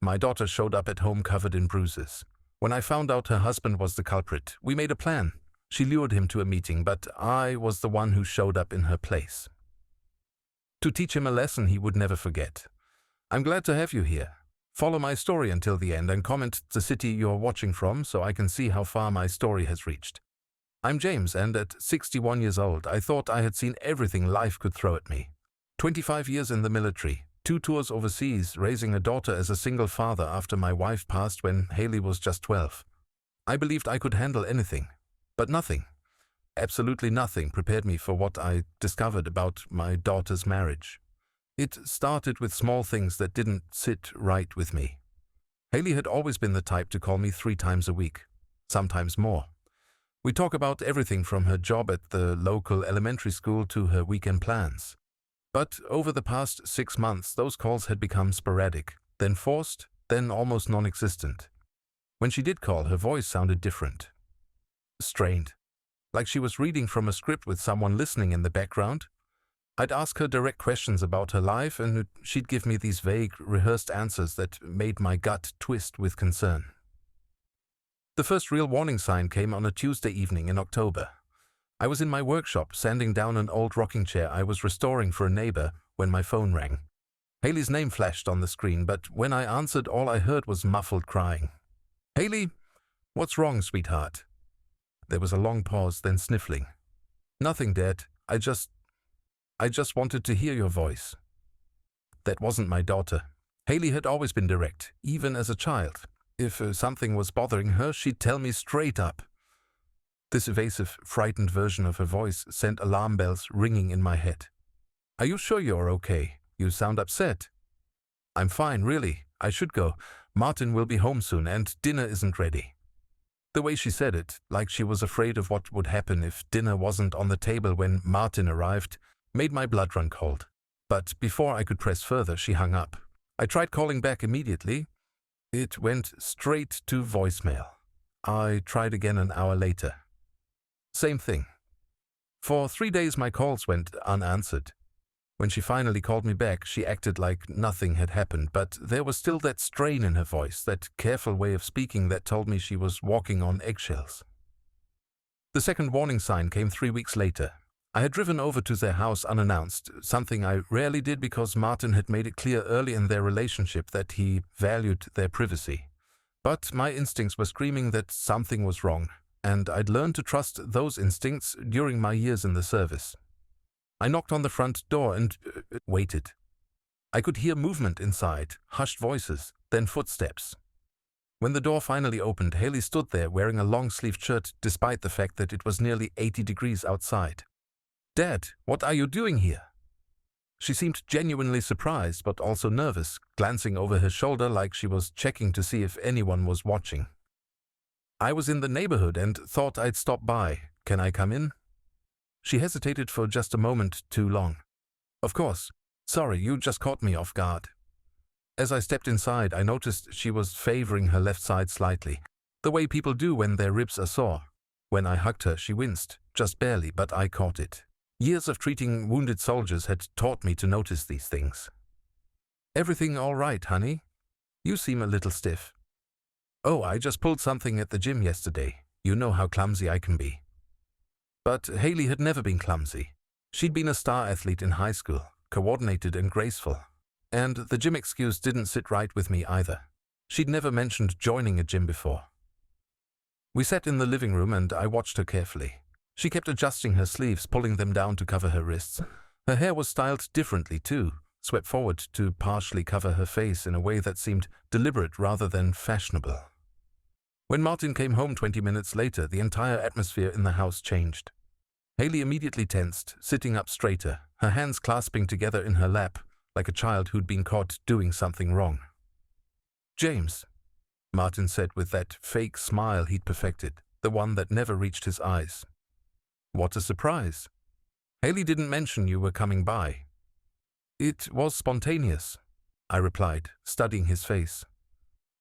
My daughter showed up at home covered in bruises. When I found out her husband was the culprit, we made a plan. She lured him to a meeting, but I was the one who showed up in her place. To teach him a lesson he would never forget. I'm glad to have you here. Follow my story until the end and comment the city you're watching from so I can see how far my story has reached. I'm James, and at 61 years old, I thought I had seen everything life could throw at me. 25 years in the military, 2 tours overseas, raising a daughter as a single father after my wife passed when Haley was just 12. I believed I could handle anything, but nothing, absolutely nothing, prepared me for what I discovered about my daughter's marriage. It started with small things that didn't sit right with me. Haley had always been the type to call me 3 times a week, sometimes more. We talk about everything from her job at the local elementary school to her weekend plans. But over the past 6 months, those calls had become sporadic, then forced, then almost non-existent. When she did call, her voice sounded different. Strained. Like she was reading from a script with someone listening in the background. I'd ask her direct questions about her life, and she'd give me these vague, rehearsed answers that made my gut twist with concern. The first real warning sign came on a Tuesday evening in October. I was in my workshop, sanding down an old rocking chair I was restoring for a neighbor when my phone rang. Haley's name flashed on the screen, but when I answered, all I heard was muffled crying. "Haley, what's wrong, sweetheart?" There was a long pause, then sniffling. "Nothing, Dad. I just wanted to hear your voice." That wasn't my daughter. Haley had always been direct, even as a child. If something was bothering her, she'd tell me straight up. This evasive, frightened version of her voice sent alarm bells ringing in my head. "Are you sure you're okay? You sound upset." "I'm fine, really. I should go. Martin will be home soon and dinner isn't ready." The way she said it, like she was afraid of what would happen if dinner wasn't on the table when Martin arrived, made my blood run cold. But before I could press further, she hung up. I tried calling back immediately. It went straight to voicemail. I tried again an hour later. Same thing. For 3 days my calls went unanswered. When she finally called me back, she acted like nothing had happened, but there was still that strain in her voice, that careful way of speaking that told me she was walking on eggshells. The second warning sign came 3 weeks later. I had driven over to their house unannounced, something I rarely did because Martin had made it clear early in their relationship that he valued their privacy. But my instincts were screaming that something was wrong, and I'd learned to trust those instincts during my years in the service. I knocked on the front door and waited. I could hear movement inside, hushed voices, then footsteps. When the door finally opened, Haley stood there wearing a long-sleeved shirt despite the fact that it was nearly 80 degrees outside. "Dad, what are you doing here?" She seemed genuinely surprised, but also nervous, glancing over her shoulder like she was checking to see if anyone was watching. "I was in the neighborhood and thought I'd stop by. Can I come in?" She hesitated for just a moment too long. "Of course. Sorry, you just caught me off guard." As I stepped inside, I noticed she was favoring her left side slightly, the way people do when their ribs are sore. When I hugged her, she winced, just barely, but I caught it. Years of treating wounded soldiers had taught me to notice these things. "Everything all right, honey? You seem a little stiff." "Oh, I just pulled something at the gym yesterday. You know how clumsy I can be." But Haley had never been clumsy. She'd been a star athlete in high school, coordinated and graceful. And the gym excuse didn't sit right with me either. She'd never mentioned joining a gym before. We sat in the living room and I watched her carefully. She kept adjusting her sleeves, pulling them down to cover her wrists. Her hair was styled differently too, swept forward to partially cover her face in a way that seemed deliberate rather than fashionable. When Martin came home 20 minutes later, the entire atmosphere in the house changed. Haley immediately tensed, sitting up straighter, her hands clasping together in her lap, like a child who'd been caught doing something wrong. "James," Martin said with that fake smile he'd perfected, the one that never reached his eyes. "What a surprise. Haley didn't mention you were coming by." "It was spontaneous," I replied, studying his face.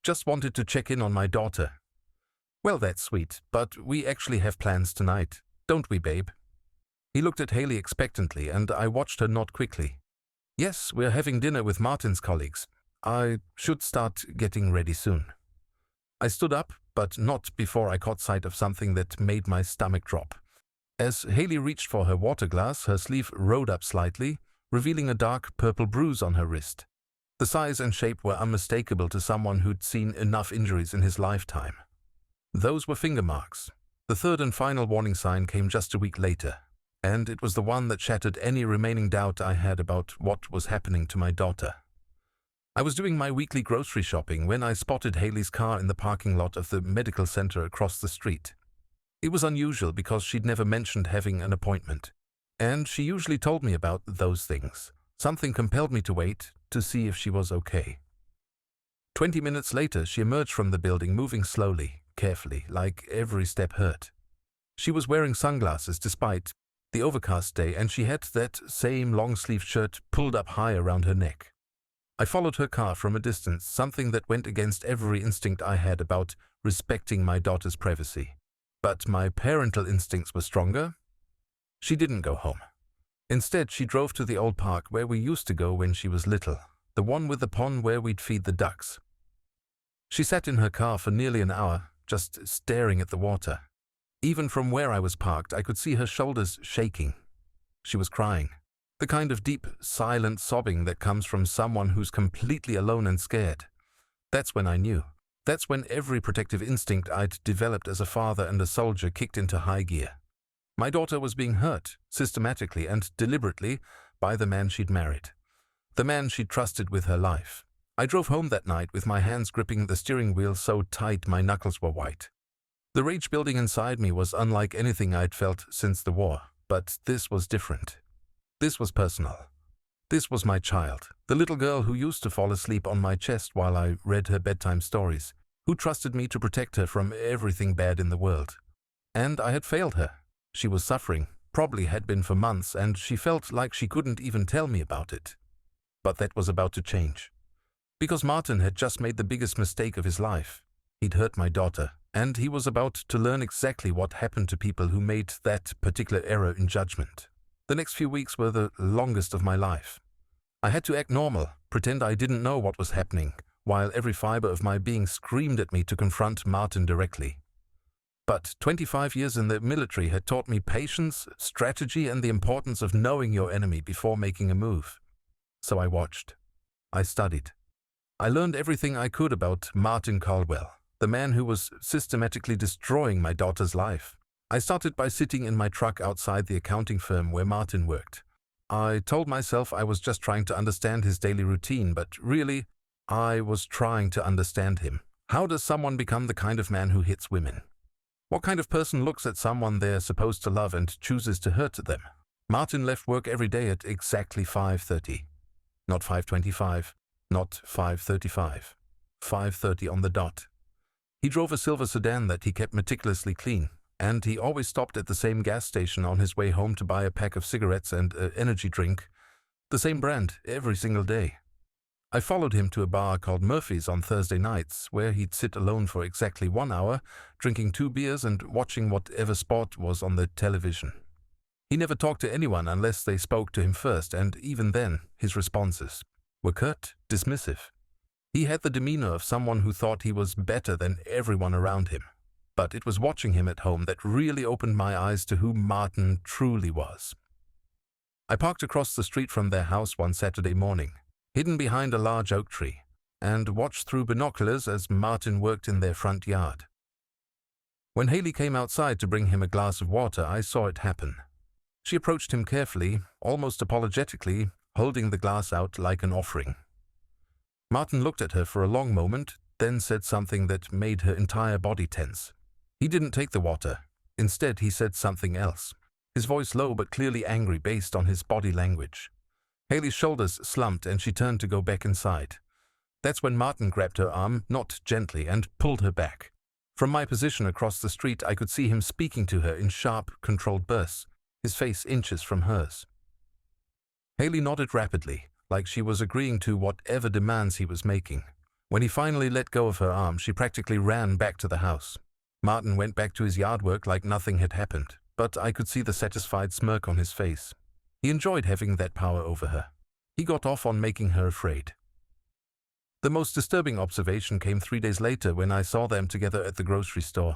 "Just wanted to check in on my daughter." "Well, that's sweet, but we actually have plans tonight, don't we, babe?" He looked at Haley expectantly, and I watched her nod quickly. "Yes, we're having dinner with Martin's colleagues. I should start getting ready soon. I stood up, but not before I caught sight of something that made my stomach drop. As Haley reached for her water glass, her sleeve rode up slightly, revealing a dark purple bruise on her wrist. The size and shape were unmistakable to someone who'd seen enough injuries in his lifetime. Those were finger marks. The third and final warning sign came just a week later, and it was the one that shattered any remaining doubt I had about what was happening to my daughter. I was doing my weekly grocery shopping when I spotted Haley's car in the parking lot of the medical center across the street. It was unusual because she'd never mentioned having an appointment, and she usually told me about those things. Something compelled me to wait to see if she was okay. 20 minutes later, she emerged from the building, moving slowly, carefully, like every step hurt. She was wearing sunglasses despite the overcast day, and she had that same long-sleeved shirt pulled up high around her neck. I followed her car from a distance, something that went against every instinct I had about respecting my daughter's privacy. But my parental instincts were stronger. She didn't go home. Instead, she drove to the old park where we used to go when she was little, the one with the pond where we'd feed the ducks. She sat in her car for nearly an hour, just staring at the water. Even from where I was parked, I could see her shoulders shaking. She was crying. The kind of deep, silent sobbing that comes from someone who's completely alone and scared. That's when I knew. That's when every protective instinct I'd developed as a father and a soldier kicked into high gear. My daughter was being hurt, systematically and deliberately, by the man she'd married. The man she'd trusted with her life. I drove home that night with my hands gripping the steering wheel so tight my knuckles were white. The rage building inside me was unlike anything I'd felt since the war, but this was different. This was personal. This was my child, the little girl who used to fall asleep on my chest while I read her bedtime stories, who trusted me to protect her from everything bad in the world. And I had failed her. She was suffering, probably had been for months, and she felt like she couldn't even tell me about it. But that was about to change. Because Martin had just made the biggest mistake of his life. He'd hurt my daughter, and he was about to learn exactly what happened to people who made that particular error in judgment. The next few weeks were the longest of my life. I had to act normal, pretend I didn't know what was happening, while every fiber of my being screamed at me to confront Martin directly. But 25 years in the military had taught me patience, strategy, and the importance of knowing your enemy before making a move. So I watched. I studied. I learned everything I could about Martin Caldwell, the man who was systematically destroying my daughter's life. I started by sitting in my truck outside the accounting firm where Martin worked. I told myself I was just trying to understand his daily routine, but really, I was trying to understand him. How does someone become the kind of man who hits women? What kind of person looks at someone they're supposed to love and chooses to hurt them? Martin left work every day at exactly 5:30. Not 5:25, not 5:35. 5:30 on the dot. He drove a silver sedan that he kept meticulously clean, and he always stopped at the same gas station on his way home to buy a pack of cigarettes and an energy drink, the same brand, every single day. I followed him to a bar called Murphy's on Thursday nights, where he'd sit alone for exactly 1 hour, drinking 2 beers and watching whatever sport was on the television. He never talked to anyone unless they spoke to him first, and even then, his responses were curt, dismissive. He had the demeanor of someone who thought he was better than everyone around him. But it was watching him at home that really opened my eyes to who Martin truly was. I parked across the street from their house one Saturday morning, hidden behind a large oak tree, and watched through binoculars as Martin worked in their front yard. When Haley came outside to bring him a glass of water, I saw it happen. She approached him carefully, almost apologetically, holding the glass out like an offering. Martin looked at her for a long moment, then said something that made her entire body tense. He didn't take the water. Instead, he said something else, his voice low but clearly angry based on his body language. Haley's shoulders slumped and she turned to go back inside. That's when Martin grabbed her arm, not gently, and pulled her back. From my position across the street, I could see him speaking to her in sharp, controlled bursts, his face inches from hers. Haley nodded rapidly, like she was agreeing to whatever demands he was making. When he finally let go of her arm, she practically ran back to the house. Martin went back to his yard work like nothing had happened, but I could see the satisfied smirk on his face. He enjoyed having that power over her. He got off on making her afraid. The most disturbing observation came 3 days later when I saw them together at the grocery store.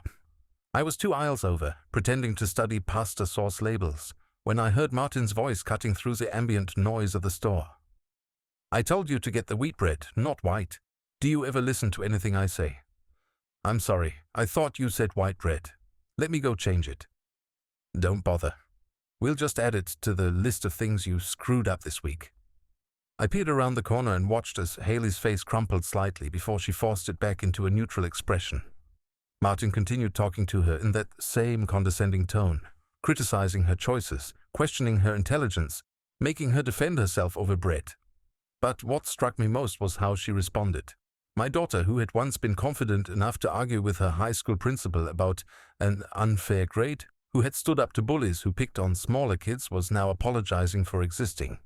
I was 2 aisles over, pretending to study pasta sauce labels, when I heard Martin's voice cutting through the ambient noise of the store. "I told you to get the wheat bread, not white. Do you ever listen to anything I say?" "I'm sorry, I thought you said white bread. Let me go change it." "Don't bother. We'll just add it to the list of things you screwed up this week." I peered around the corner and watched as Haley's face crumpled slightly before she forced it back into a neutral expression. Martin continued talking to her in that same condescending tone, criticizing her choices, questioning her intelligence, making her defend herself over bread. But what struck me most was how she responded. My daughter, who had once been confident enough to argue with her high school principal about an unfair grade, who had stood up to bullies who picked on smaller kids, was now apologizing for existing.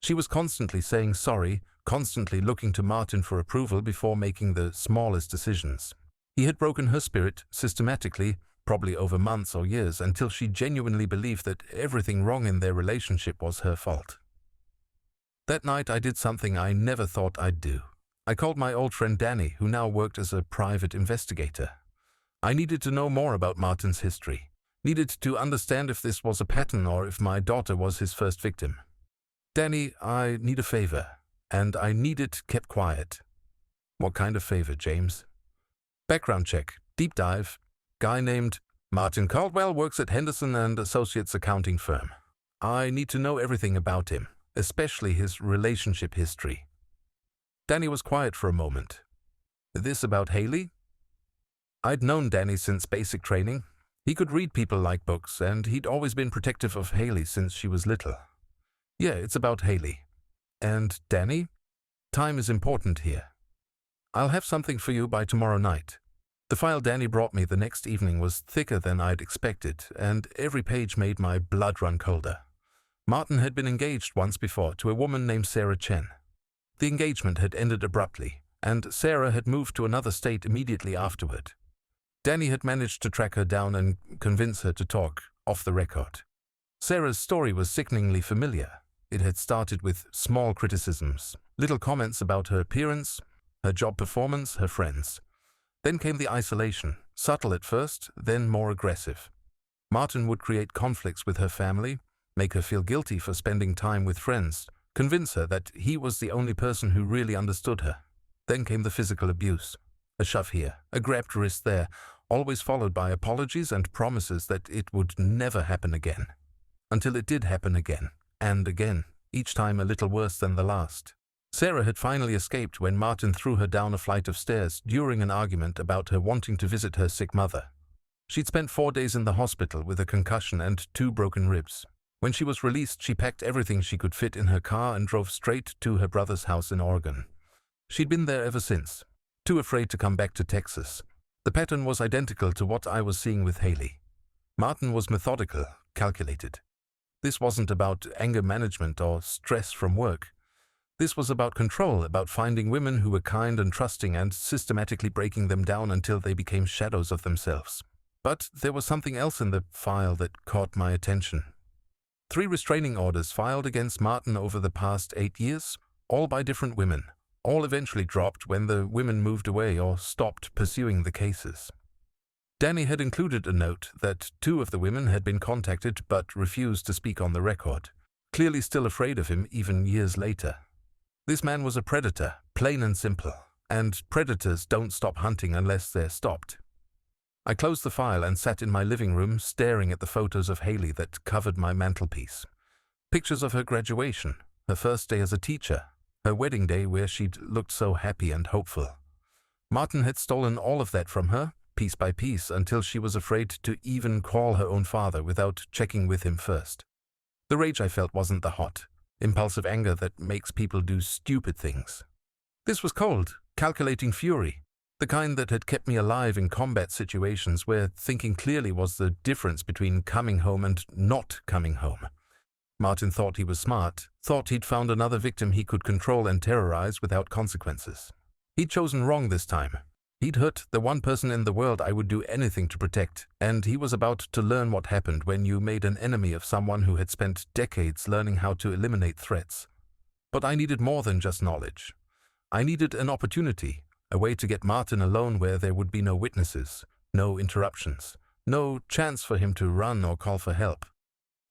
She was constantly saying sorry, constantly looking to Martin for approval before making the smallest decisions. He had broken her spirit systematically, probably over months or years, until she genuinely believed that everything wrong in their relationship was her fault. That night I did something I never thought I'd do. I called my old friend Danny, who now worked as a private investigator. I needed to know more about Martin's history, needed to understand if this was a pattern or if my daughter was his first victim. "Danny, I need a favor, and I need it kept quiet." "What kind of favor, James?" "Background check, deep dive. Guy named Martin Caldwell works at Henderson and Associates accounting firm. I need to know everything about him, especially his relationship history." Danny was quiet for a moment. "This about Haley?" I'd known Danny since basic training. He could read people like books, and he'd always been protective of Haley since she was little. "Yeah, it's about Haley." "And Danny? Time is important here. I'll have something for you by tomorrow night." The file Danny brought me the next evening was thicker than I'd expected, and every page made my blood run colder. Martin had been engaged once before to a woman named Sarah Chen. The engagement had ended abruptly, and Sarah had moved to another state immediately afterward. Danny had managed to track her down and convince her to talk off the record. Sarah's story was sickeningly familiar. It had started with small criticisms, little comments about her appearance, her job performance, her friends. Then came the isolation, subtle at first, then more aggressive. Martin would create conflicts with her family, make her feel guilty for spending time with friends, convince her that he was the only person who really understood her. Then came the physical abuse. A shove here, a grabbed wrist there, always followed by apologies and promises that it would never happen again. Until it did happen again. And again, each time a little worse than the last. Sarah had finally escaped when Martin threw her down a flight of stairs during an argument about her wanting to visit her sick mother. She'd spent 4 days in the hospital with a concussion and 2 broken ribs. When she was released, she packed everything she could fit in her car and drove straight to her brother's house in Oregon. She'd been there ever since, too afraid to come back to Texas. The pattern was identical to what I was seeing with Haley. Martin was methodical, calculated. This wasn't about anger management or stress from work. This was about control, about finding women who were kind and trusting and systematically breaking them down until they became shadows of themselves. But there was something else in the file that caught my attention. 3 restraining orders filed against Martin over the past 8 years, all by different women, all eventually dropped when the women moved away or stopped pursuing the cases. Danny had included a note that 2 of the women had been contacted but refused to speak on the record, clearly still afraid of him even years later. This man was a predator, plain and simple, and predators don't stop hunting unless they're stopped. I closed the file and sat in my living room staring at the photos of Haley that covered my mantelpiece. Pictures of her graduation, her first day as a teacher, her wedding day where she'd looked so happy and hopeful. Martin had stolen all of that from her, piece by piece, until she was afraid to even call her own father without checking with him first. The rage I felt wasn't the hot, impulsive anger that makes people do stupid things. This was cold, calculating fury, the kind that had kept me alive in combat situations where thinking clearly was the difference between coming home and not coming home. Martin thought he was smart, thought he'd found another victim he could control and terrorize without consequences. He'd chosen wrong this time. He'd hurt the one person in the world I would do anything to protect, and he was about to learn what happened when you made an enemy of someone who had spent decades learning how to eliminate threats. But I needed more than just knowledge. I needed an opportunity, a way to get Martin alone where there would be no witnesses, no interruptions, no chance for him to run or call for help.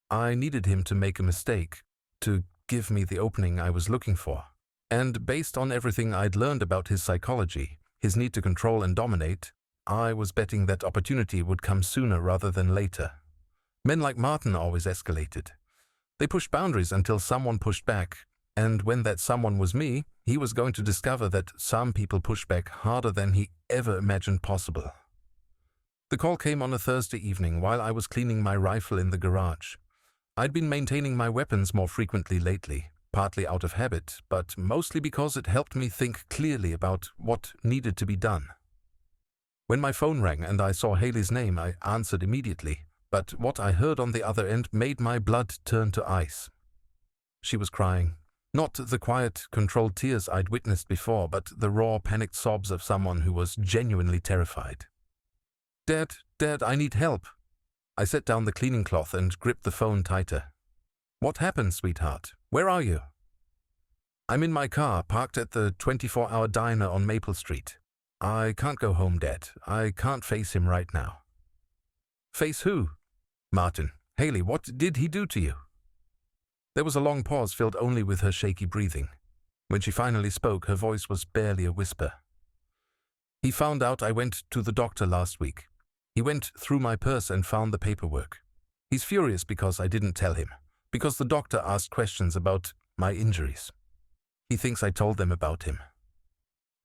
I needed him to make a mistake, to give me the opening I was looking for. And based on everything I'd learned about his psychology, his need to control and dominate, I was betting that opportunity would come sooner rather than later. Men like Martin always escalated. They pushed boundaries until someone pushed back, and when that someone was me, he was going to discover that some people push back harder than he ever imagined possible. The call came on a Thursday evening while I was cleaning my rifle in the garage. I'd been maintaining my weapons more frequently lately, partly out of habit, but mostly because it helped me think clearly about what needed to be done. When my phone rang and I saw Haley's name, I answered immediately, but what I heard on the other end made my blood turn to ice. She was crying. Not the quiet, controlled tears I'd witnessed before, but the raw, panicked sobs of someone who was genuinely terrified. Dad, I need help." I set down the cleaning cloth and gripped the phone tighter. "What happened, sweetheart? Where are you?" "I'm in my car, parked at the 24-hour diner on Maple Street. I can't go home, Dad. I can't face him right now." "Face who?" "Martin. Haley, what did he do to you?" There was a long pause filled only with her shaky breathing. When she finally spoke, her voice was barely a whisper. "He found out I went to the doctor last week. He went through my purse and found the paperwork. He's furious because I didn't tell him, because the doctor asked questions about my injuries. He thinks I told them about him."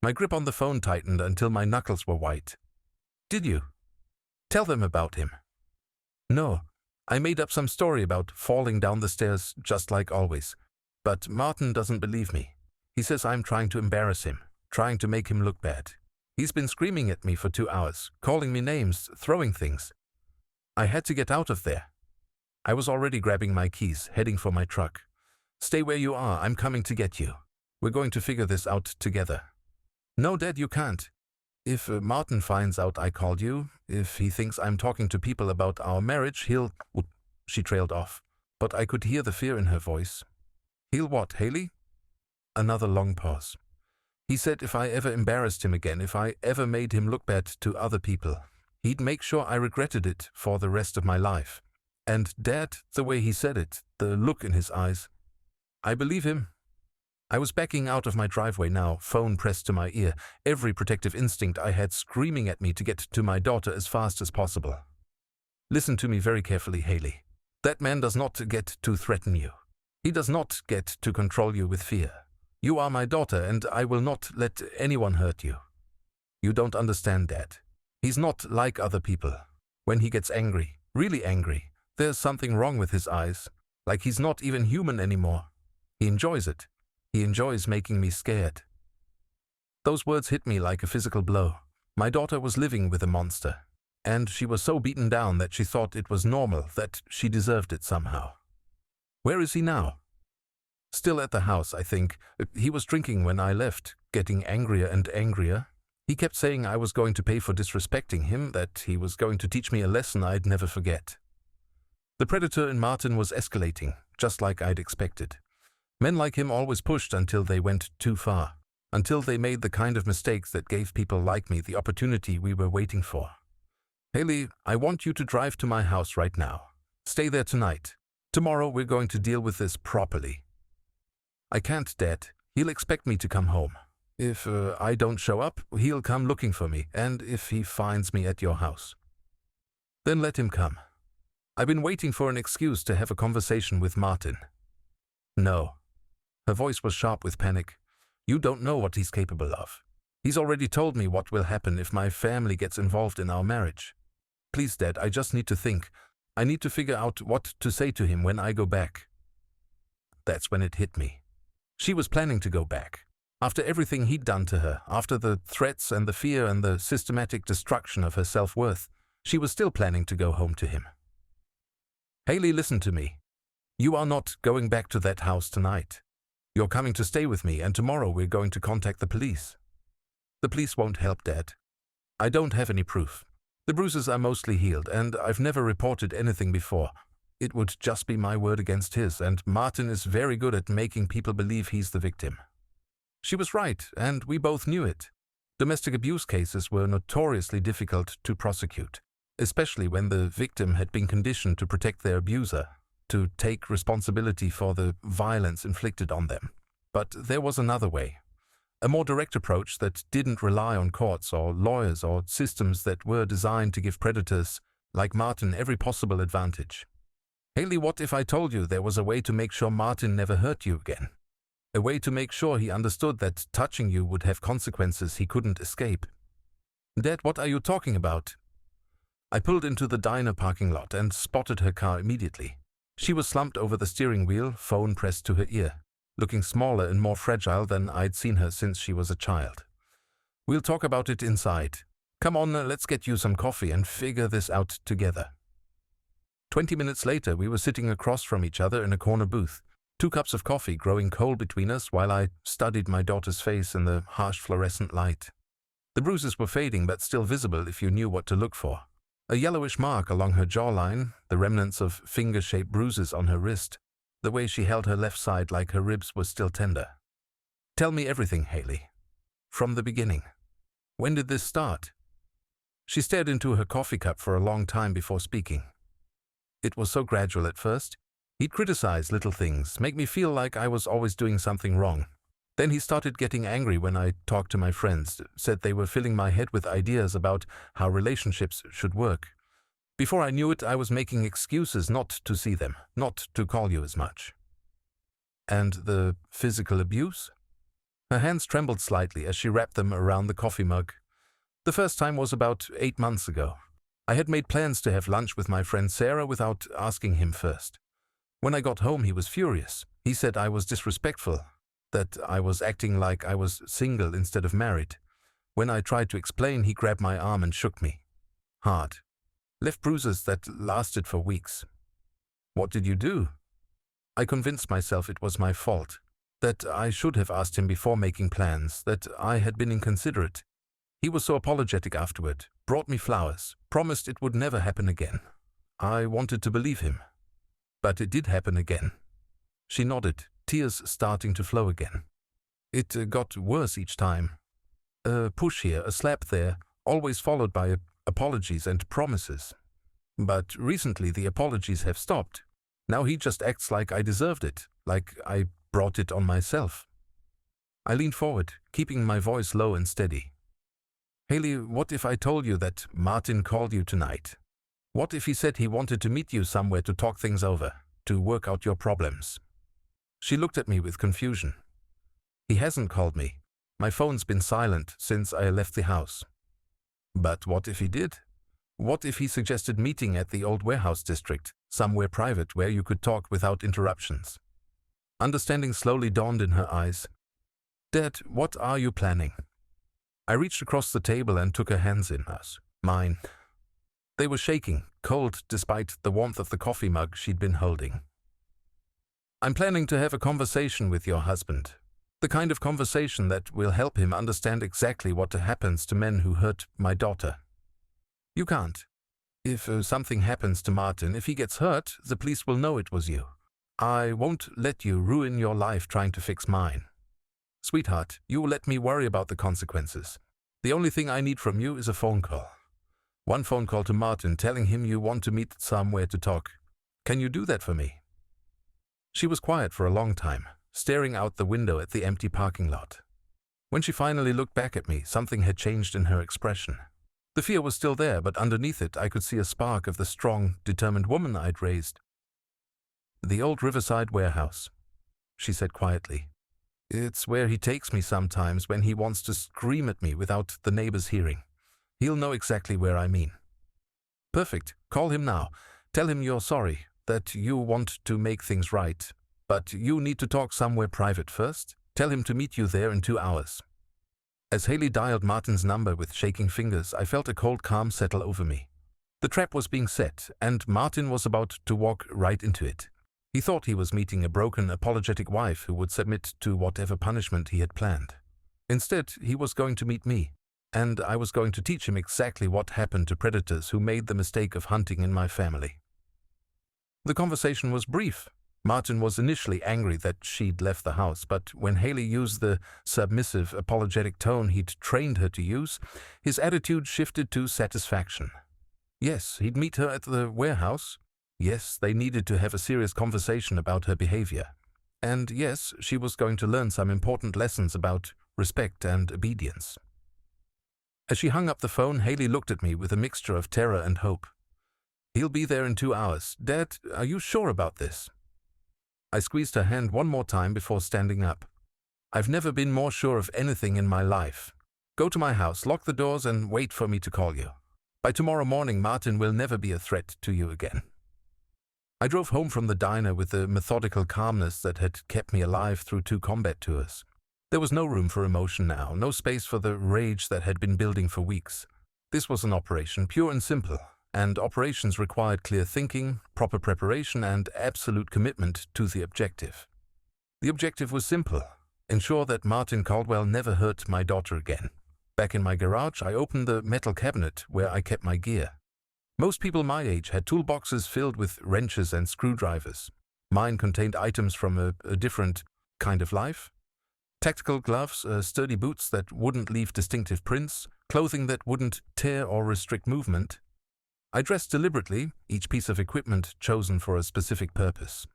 My grip on the phone tightened until my knuckles were white. "Did you tell them about him?" "No. I made up some story about falling down the stairs just like always. But Martin doesn't believe me. He says I'm trying to embarrass him, trying to make him look bad. He's been screaming at me for 2 hours, calling me names, throwing things. I had to get out of there. I was already grabbing my keys, heading for my truck. "Stay where you are, I'm coming to get you. We're going to figure this out together." "No, Dad, you can't. If Martin finds out I called you, if he thinks I'm talking to people about our marriage, he'll—" She trailed off, but I could hear the fear in her voice. "He'll what, Haley?" Another long pause. "He said if I ever embarrassed him again, if I ever made him look bad to other people, he'd make sure I regretted it for the rest of my life." And Dad, the way he said it, the look in his eyes, I believe him. I was backing out of my driveway now, phone pressed to my ear, every protective instinct I had screaming at me to get to my daughter as fast as possible. "Listen to me very carefully, Haley. That man does not get to threaten you. He does not get to control you with fear. You are my daughter, and I will not let anyone hurt you. You don't understand, Dad. He's not like other people. When he gets angry, really angry, there's something wrong with his eyes, like he's not even human anymore. He enjoys it. He enjoys making me scared." Those words hit me like a physical blow. My daughter was living with a monster, and she was so beaten down that she thought it was normal, that she deserved it somehow. "Where is he now?" "Still at the house, I think. He was drinking when I left, getting angrier and angrier. He kept saying I was going to pay for disrespecting him, that he was going to teach me a lesson I'd never forget." The predator in Martin was escalating, just like I'd expected. Men like him always pushed until they went too far, until they made the kind of mistakes that gave people like me the opportunity we were waiting for. "Haley, I want you to drive to my house right now. Stay there tonight. Tomorrow we're going to deal with this properly." "I can't, Dad. He'll expect me to come home. If I don't show up, he'll come looking for me, and if he finds me at your house." "Then let him come. I've been waiting for an excuse to have a conversation with Martin." "No." Her voice was sharp with panic. "You don't know what he's capable of. He's already told me what will happen if my family gets involved in our marriage. Please, Dad, I just need to think. I need to figure out what to say to him when I go back." That's when it hit me. She was planning to go back. After everything he'd done to her, after the threats and the fear and the systematic destruction of her self-worth, she was still planning to go home to him. "Haley, listen to me. You are not going back to that house tonight. You're coming to stay with me, and tomorrow we're going to contact the police." "The police won't help, Dad. I don't have any proof. The bruises are mostly healed, and I've never reported anything before. It would just be my word against his, and Martin is very good at making people believe he's the victim." She was right, and we both knew it. Domestic abuse cases were notoriously difficult to prosecute, especially when the victim had been conditioned to protect their abuser, to take responsibility for the violence inflicted on them. But there was another way, a more direct approach that didn't rely on courts or lawyers or systems that were designed to give predators like Martin every possible advantage. Haley, what if I told you there was a way to make sure Martin never hurt you again? A way to make sure he understood that touching you would have consequences he couldn't escape. Dad, what are you talking about? I pulled into the diner parking lot and spotted her car immediately. She was slumped over the steering wheel, phone pressed to her ear, looking smaller and more fragile than I'd seen her since she was a child. We'll talk about it inside. Come on, let's get you some coffee and figure this out together. 20 minutes later, we were sitting across from each other in a corner booth, 2 cups of coffee growing cold between us while I studied my daughter's face in the harsh fluorescent light. The bruises were fading but still visible if you knew what to look for. A yellowish mark along her jawline, the remnants of finger-shaped bruises on her wrist, the way she held her left side like her ribs were still tender. Tell me everything, Haley. From the beginning. When did this start? She stared into her coffee cup for a long time before speaking. It was so gradual at first. He'd criticize little things, make me feel like I was always doing something wrong. Then he started getting angry when I talked to my friends, said they were filling my head with ideas about how relationships should work. Before I knew it, I was making excuses not to see them, not to call you as much. And the physical abuse? Her hands trembled slightly as she wrapped them around the coffee mug. The first time was about 8 months ago. I had made plans to have lunch with my friend Sarah without asking him first. When I got home, he was furious. He said I was disrespectful, that I was acting like I was single instead of married. When I tried to explain, he grabbed my arm and shook me. Hard. Left bruises that lasted for weeks. What did you do? I convinced myself it was my fault, that I should have asked him before making plans, that I had been inconsiderate. He was so apologetic afterward, brought me flowers, promised it would never happen again. I wanted to believe him. But it did happen again. She nodded, tears starting to flow again. It got worse each time. A push here, a slap there, always followed by apologies and promises. But recently the apologies have stopped. Now he just acts like I deserved it, like I brought it on myself. I leaned forward, keeping my voice low and steady. Haley, what if I told you that Martin called you tonight? What if he said he wanted to meet you somewhere to talk things over, to work out your problems? She looked at me with confusion. He hasn't called me. My phone's been silent since I left the house. But what if he did? What if he suggested meeting at the old warehouse district, somewhere private where you could talk without interruptions? Understanding slowly dawned in her eyes. Dad, what are you planning? I reached across the table and took her hands in hers, mine. They were shaking, cold despite the warmth of the coffee mug she'd been holding. I'm planning to have a conversation with your husband. The kind of conversation that will help him understand exactly what happens to men who hurt my daughter. You can't. If something happens to Martin, if he gets hurt, the police will know it was you. I won't let you ruin your life trying to fix mine. Sweetheart, you will let me worry about the consequences. The only thing I need from you is a phone call. One phone call to Martin telling him you want to meet somewhere to talk. Can you do that for me? She was quiet for a long time, staring out the window at the empty parking lot. When she finally looked back at me, something had changed in her expression. The fear was still there, but underneath it I could see a spark of the strong, determined woman I'd raised. The old Riverside warehouse, she said quietly. It's where he takes me sometimes when he wants to scream at me without the neighbors hearing. He'll know exactly where I mean. Perfect. Call him now. Tell him you're sorry, that you want to make things right. But you need to talk somewhere private first. Tell him to meet you there in 2 hours. As Haley dialed Martin's number with shaking fingers, I felt a cold calm settle over me. The trap was being set, and Martin was about to walk right into it. He thought he was meeting a broken, apologetic wife who would submit to whatever punishment he had planned. Instead, he was going to meet me, and I was going to teach him exactly what happened to predators who made the mistake of hunting in my family. The conversation was brief. Martin was initially angry that she'd left the house, but when Haley used the submissive, apologetic tone he'd trained her to use, his attitude shifted to satisfaction. Yes, he'd meet her at the warehouse. Yes, they needed to have a serious conversation about her behavior. And yes, she was going to learn some important lessons about respect and obedience. As she hung up the phone, Haley looked at me with a mixture of terror and hope. "He'll be there in 2 hours. Dad, are you sure about this?" I squeezed her hand one more time before standing up. "I've never been more sure of anything in my life. Go to my house, lock the doors, and wait for me to call you. By tomorrow morning, Martin will never be a threat to you again." I drove home from the diner with the methodical calmness that had kept me alive through 2 combat tours. There was no room for emotion now, no space for the rage that had been building for weeks. This was an operation, pure and simple, and operations required clear thinking, proper preparation, and absolute commitment to the objective. The objective was simple: ensure that Martin Caldwell never hurt my daughter again. Back in my garage, I opened the metal cabinet where I kept my gear. Most people my age had toolboxes filled with wrenches and screwdrivers. Mine contained items from a different kind of life. Tactical gloves, sturdy boots that wouldn't leave distinctive prints, clothing that wouldn't tear or restrict movement. I dressed deliberately, each piece of equipment chosen for a specific purpose.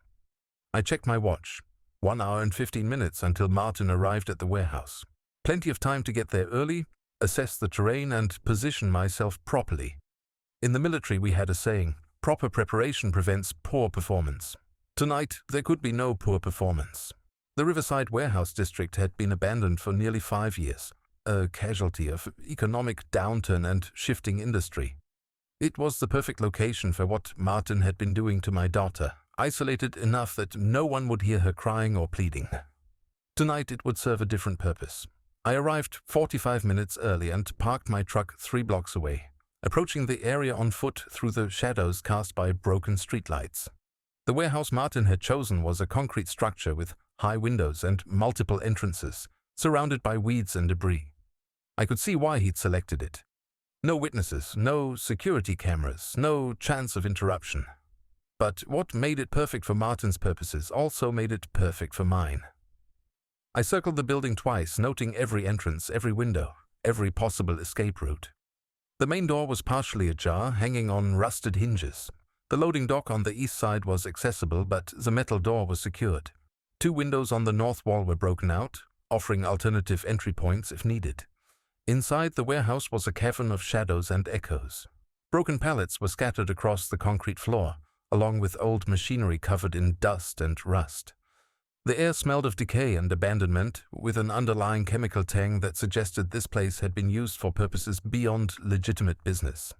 I checked my watch. 1 hour and 15 minutes until Martin arrived at the warehouse. Plenty of time to get there early, assess the terrain, and position myself properly. In the military we had a saying: proper preparation prevents poor performance. Tonight there could be no poor performance. The Riverside warehouse district had been abandoned for nearly 5 years, a casualty of economic downturn and shifting industry. It was the perfect location for what Martin had been doing to my daughter, isolated enough that no one would hear her crying or pleading. Tonight it would serve a different purpose. I arrived 45 minutes early and parked my truck 3 blocks away, approaching the area on foot through the shadows cast by broken streetlights. The warehouse Martin had chosen was a concrete structure with high windows and multiple entrances, surrounded by weeds and debris. I could see why he'd selected it. No witnesses, no security cameras, no chance of interruption. But what made it perfect for Martin's purposes also made it perfect for mine. I circled the building twice, noting every entrance, every window, every possible escape route. The main door was partially ajar, hanging on rusted hinges. The loading dock on the east side was accessible, but the metal door was secured. 2 windows on the north wall were broken out, offering alternative entry points if needed. Inside the warehouse was a cavern of shadows and echoes. Broken pallets were scattered across the concrete floor, along with old machinery covered in dust and rust. The air smelled of decay and abandonment, with an underlying chemical tang that suggested this place had been used for purposes beyond legitimate business.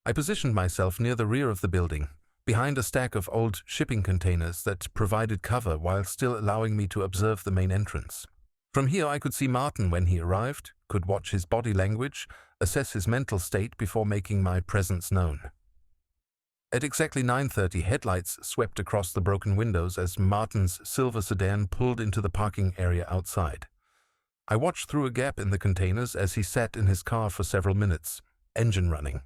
I positioned myself near the rear of the building, behind a stack of old shipping containers that provided cover while still allowing me to observe the main entrance. From here I could see Martin when he arrived, could watch his body language, assess his mental state before making my presence known. At exactly 9:30, headlights swept across the broken windows as Martin's silver sedan pulled into the parking area outside. I watched through a gap in the containers as he sat in his car for several minutes, engine running.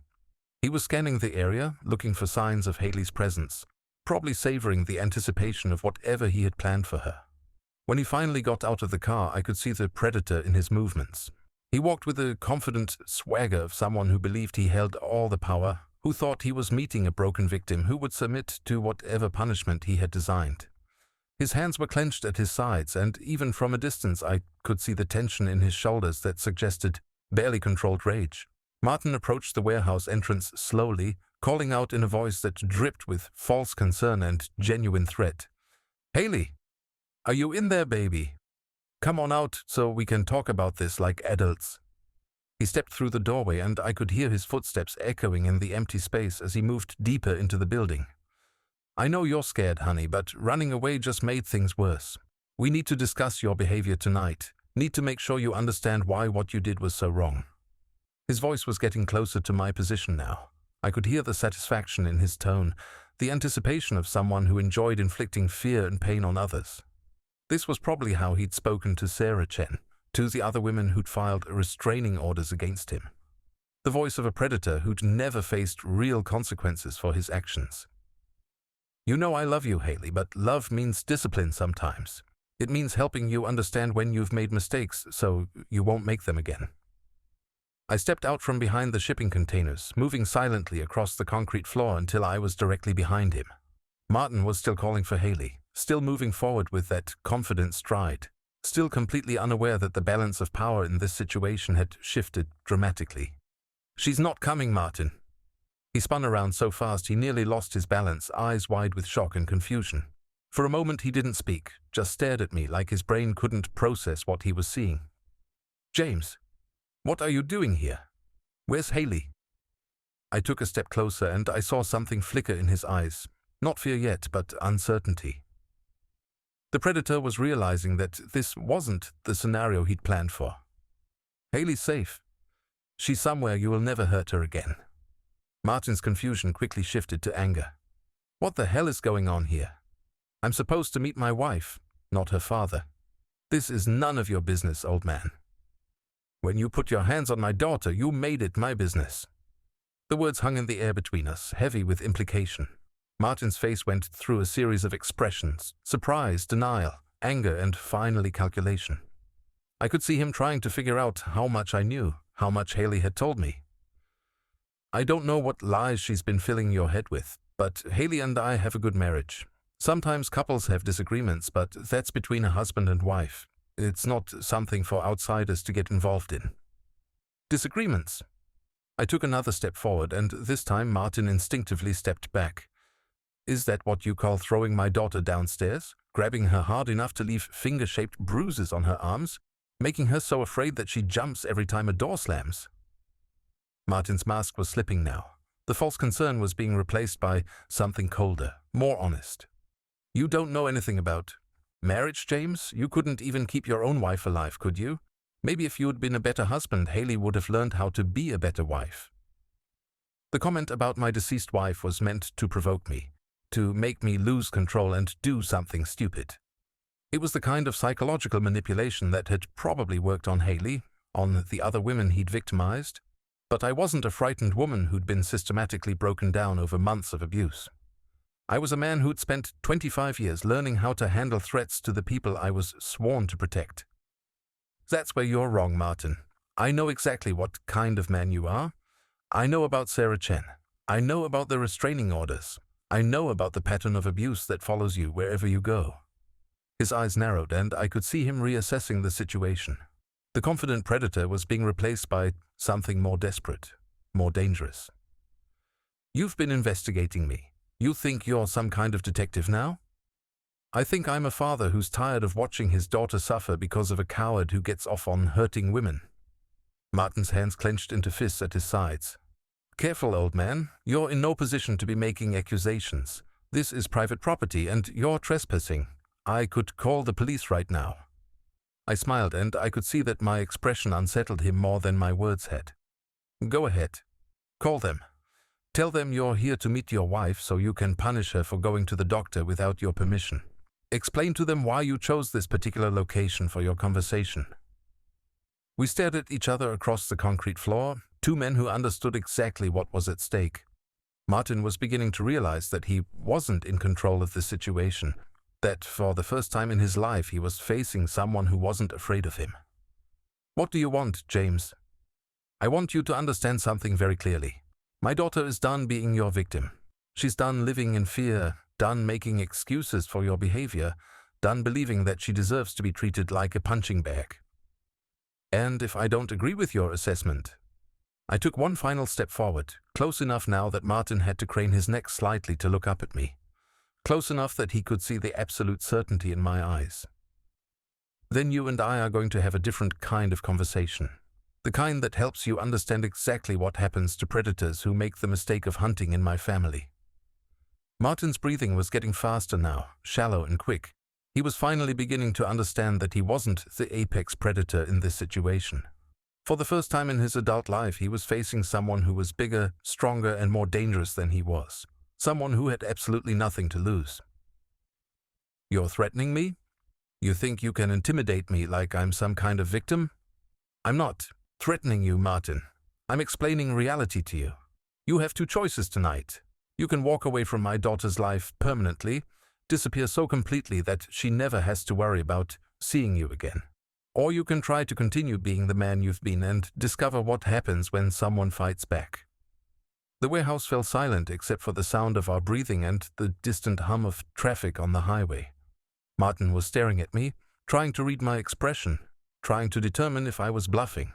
He was scanning the area, looking for signs of Haley's presence, probably savoring the anticipation of whatever he had planned for her. When he finally got out of the car, I could see the predator in his movements. He walked with the confident swagger of someone who believed he held all the power, who thought he was meeting a broken victim who would submit to whatever punishment he had designed. His hands were clenched at his sides, and even from a distance I could see the tension in his shoulders that suggested barely controlled rage. Martin approached the warehouse entrance slowly, calling out in a voice that dripped with false concern and genuine threat. "Haley, are you in there, baby? Come on out so we can talk about this like adults." He stepped through the doorway and I could hear his footsteps echoing in the empty space as he moved deeper into the building. "I know you're scared, honey, but running away just made things worse. We need to discuss your behavior tonight. Need to make sure you understand why what you did was so wrong." His voice was getting closer to my position now. I could hear the satisfaction in his tone, the anticipation of someone who enjoyed inflicting fear and pain on others. This was probably how he'd spoken to Sarah Chen, to the other women who'd filed restraining orders against him. The voice of a predator who'd never faced real consequences for his actions. You know I love you, Haley, but love means discipline sometimes. It means helping you understand when you've made mistakes so you won't make them again. I stepped out from behind the shipping containers, moving silently across the concrete floor until I was directly behind him. Martin was still calling for Haley, still moving forward with that confident stride, still completely unaware that the balance of power in this situation had shifted dramatically. "She's not coming, Martin." He spun around so fast he nearly lost his balance, eyes wide with shock and confusion. For a moment he didn't speak, just stared at me like his brain couldn't process what he was seeing. "James, what are you doing here? Where's Haley?" I took a step closer and I saw something flicker in his eyes. Not fear yet, but uncertainty. The predator was realizing that this wasn't the scenario he'd planned for. "Haley's safe. She's somewhere, you will never hurt her again." Martin's confusion quickly shifted to anger. "What the hell is going on here? I'm supposed to meet my wife, not her father. This is none of your business, old man. When you put your hands on my daughter, you made it my business." The words hung in the air between us, heavy with implication. Martin's face went through a series of expressions: surprise, denial, anger, and finally calculation. I could see him trying to figure out how much I knew, how much Haley had told me. "I don't know what lies she's been filling your head with, but Haley and I have a good marriage. Sometimes couples have disagreements, but that's between a husband and wife. It's not something for outsiders to get involved in." "Disagreements?" I took another step forward, and this time Martin instinctively stepped back. "Is that what you call throwing my daughter downstairs? Grabbing her hard enough to leave finger-shaped bruises on her arms? Making her so afraid that she jumps every time a door slams?" Martin's mask was slipping now. The false concern was being replaced by something colder, more honest. "You don't know anything about marriage, James? You couldn't even keep your own wife alive, could you? Maybe if you'd been a better husband, Haley would have learned how to be a better wife." The comment about my deceased wife was meant to provoke me, to make me lose control and do something stupid. It was the kind of psychological manipulation that had probably worked on Haley, on the other women he'd victimized. But I wasn't a frightened woman who'd been systematically broken down over months of abuse. I was a man who'd spent 25 years learning how to handle threats to the people I was sworn to protect. "That's where you're wrong, Martin. I know exactly what kind of man you are. I know about Sarah Chen. I know about the restraining orders. I know about the pattern of abuse that follows you wherever you go." His eyes narrowed, and I could see him reassessing the situation. The confident predator was being replaced by something more desperate, more dangerous. "You've been investigating me. You think you're some kind of detective now? I think I'm a father who's tired of watching his daughter suffer because of a coward who gets off on hurting women." Martin's hands clenched into fists at his sides. "Careful, old man. You're in no position to be making accusations. This is private property, and you're trespassing. I could call the police right now." I smiled, and I could see that my expression unsettled him more than my words had. "Go ahead. Call them. Tell them you're here to meet your wife so you can punish her for going to the doctor without your permission. Explain to them why you chose this particular location for your conversation." We stared at each other across the concrete floor, two men who understood exactly what was at stake. Martin was beginning to realize that he wasn't in control of the situation, that for the first time in his life he was facing someone who wasn't afraid of him. "What do you want, James?" "I want you to understand something very clearly. My daughter is done being your victim. She's done living in fear, done making excuses for your behavior, done believing that she deserves to be treated like a punching bag. And if I don't agree with your assessment..." I took one final step forward, close enough now that Martin had to crane his neck slightly to look up at me. Close enough that he could see the absolute certainty in my eyes. "Then you and I are going to have a different kind of conversation. The kind that helps you understand exactly what happens to predators who make the mistake of hunting in my family." Martin's breathing was getting faster now, shallow and quick. He was finally beginning to understand that he wasn't the apex predator in this situation. For the first time in his adult life, he was facing someone who was bigger, stronger, and more dangerous than he was. Someone who had absolutely nothing to lose. "You're threatening me? You think you can intimidate me like I'm some kind of victim? I'm not threatening you, Martin. I'm explaining reality to you. You have two choices tonight. You can walk away from my daughter's life permanently, disappear so completely that she never has to worry about seeing you again. Or you can try to continue being the man you've been and discover what happens when someone fights back. The warehouse fell silent except for the sound of our breathing and the distant hum of traffic on the highway. Martin was staring at me, trying to read my expression, trying to determine if I was bluffing.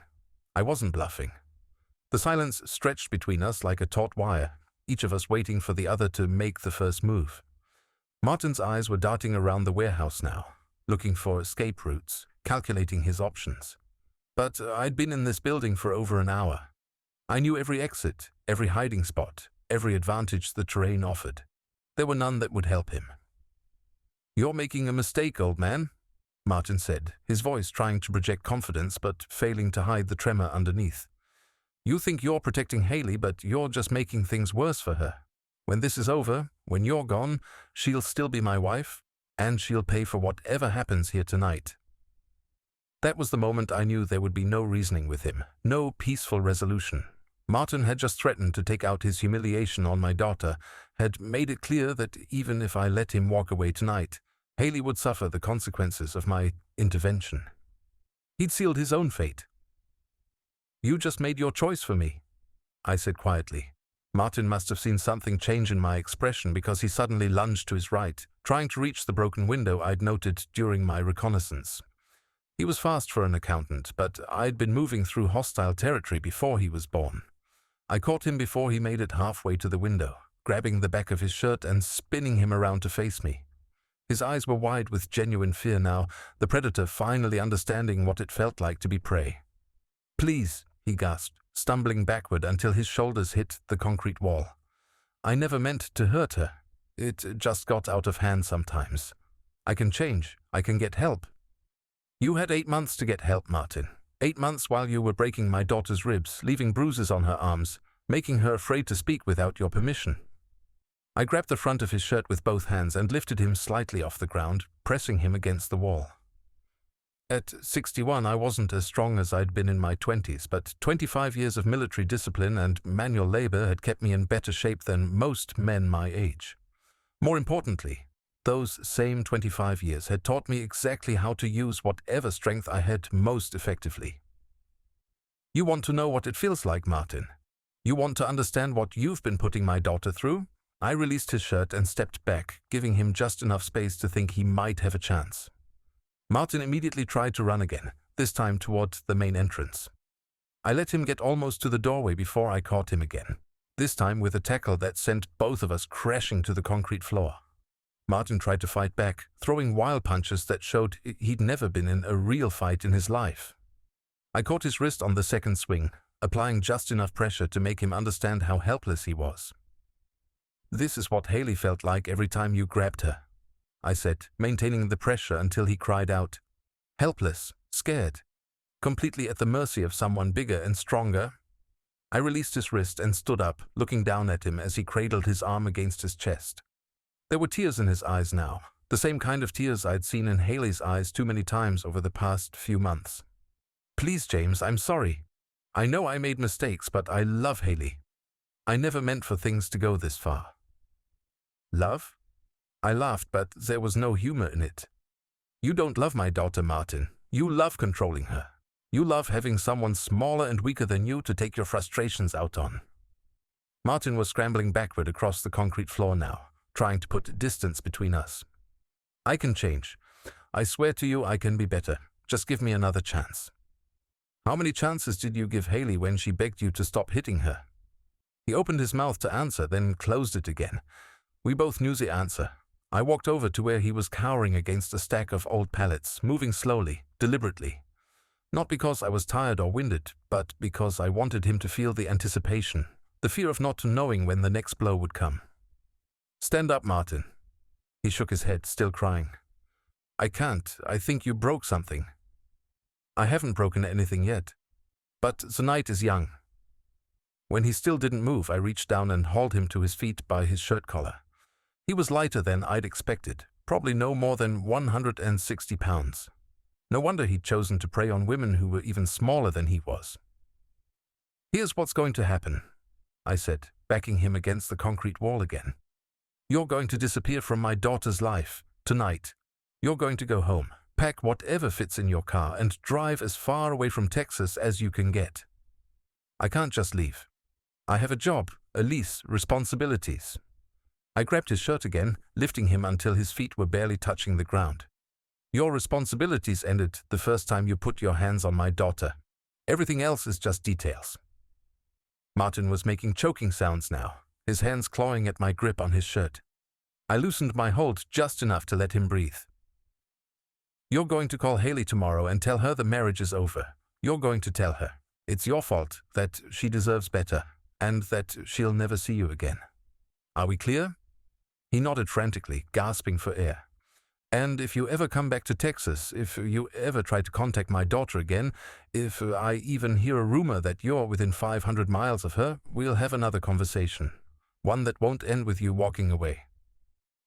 I wasn't bluffing. The silence stretched between us like a taut wire, each of us waiting for the other to make the first move. Martin's eyes were darting around the warehouse now, looking for escape routes, calculating his options. But I'd been in this building for over an hour. I knew every exit, every hiding spot, every advantage the terrain offered. There were none that would help him. "You're making a mistake, old man," Martin said, his voice trying to project confidence but failing to hide the tremor underneath. "You think you're protecting Haley, but you're just making things worse for her. When this is over, when you're gone, she'll still be my wife, and she'll pay for whatever happens here tonight." That was the moment I knew there would be no reasoning with him, no peaceful resolution. Martin had just threatened to take out his humiliation on my daughter, had made it clear that even if I let him walk away tonight, Haley would suffer the consequences of my intervention. He'd sealed his own fate. "You just made your choice for me," I said quietly. Martin must have seen something change in my expression because he suddenly lunged to his right, trying to reach the broken window I'd noted during my reconnaissance. He was fast for an accountant, but I'd been moving through hostile territory before he was born. I caught him before he made it halfway to the window, grabbing the back of his shirt and spinning him around to face me. His eyes were wide with genuine fear now, the predator finally understanding what it felt like to be prey. "Please," he gasped, stumbling backward until his shoulders hit the concrete wall. "I never meant to hurt her. It just got out of hand sometimes. I can change. I can get help." "You had 8 months to get help, Martin. 8 months while you were breaking my daughter's ribs, leaving bruises on her arms, making her afraid to speak without your permission." I grabbed the front of his shirt with both hands and lifted him slightly off the ground, pressing him against the wall. At 61, I wasn't as strong as I'd been in my 20s, but 25 years of military discipline and manual labor had kept me in better shape than most men my age. More importantly, those same 25 years had taught me exactly how to use whatever strength I had most effectively. "You want to know what it feels like, Martin? You want to understand what you've been putting my daughter through?" I released his shirt and stepped back, giving him just enough space to think he might have a chance. Martin immediately tried to run again, this time toward the main entrance. I let him get almost to the doorway before I caught him again, this time with a tackle that sent both of us crashing to the concrete floor. Martin tried to fight back, throwing wild punches that showed he'd never been in a real fight in his life. I caught his wrist on the second swing, applying just enough pressure to make him understand how helpless he was. "This is what Haley felt like every time you grabbed her," I said, maintaining the pressure until he cried out. "Helpless, scared, completely at the mercy of someone bigger and stronger." I released his wrist and stood up, looking down at him as he cradled his arm against his chest. There were tears in his eyes now, the same kind of tears I'd seen in Haley's eyes too many times over the past few months. "Please, James, I'm sorry. I know I made mistakes, but I love Haley. I never meant for things to go this far." "Love?" I laughed, but there was no humor in it. "You don't love my daughter, Martin. You love controlling her. You love having someone smaller and weaker than you to take your frustrations out on." Martin was scrambling backward across the concrete floor now, trying to put distance between us. "I can change. I swear to you I can be better. Just give me another chance." "How many chances did you give Haley when she begged you to stop hitting her?" He opened his mouth to answer, then closed it again. We both knew the answer. I walked over to where he was cowering against a stack of old pallets, moving slowly, deliberately. Not because I was tired or winded, but because I wanted him to feel the anticipation, the fear of not knowing when the next blow would come. "Stand up, Martin." He shook his head, still crying. "I can't. I think you broke something." "I haven't broken anything yet. But the night is young." When he still didn't move, I reached down and hauled him to his feet by his shirt collar. He was lighter than I'd expected, probably no more than 160 pounds. No wonder he'd chosen to prey on women who were even smaller than he was. "Here's what's going to happen." I said, backing him against the concrete wall again. You're going to disappear from my daughter's life, tonight. You're going to go home, pack whatever fits in your car, and drive as far away from Texas as you can get. I can't just leave. I have a job, a lease, responsibilities. I grabbed his shirt again, lifting him until his feet were barely touching the ground. Your responsibilities ended the first time you put your hands on my daughter. Everything else is just details. Martin was making choking sounds now, his hands clawing at my grip on his shirt. I loosened my hold just enough to let him breathe. You're going to call Haley tomorrow and tell her the marriage is over. You're going to tell her it's your fault, that she deserves better, and that she'll never see you again. Are we clear? He nodded frantically, gasping for air. And if you ever come back to Texas, if you ever try to contact my daughter again, if I even hear a rumor that you're within 500 miles of her, we'll have another conversation. One that won't end with you walking away.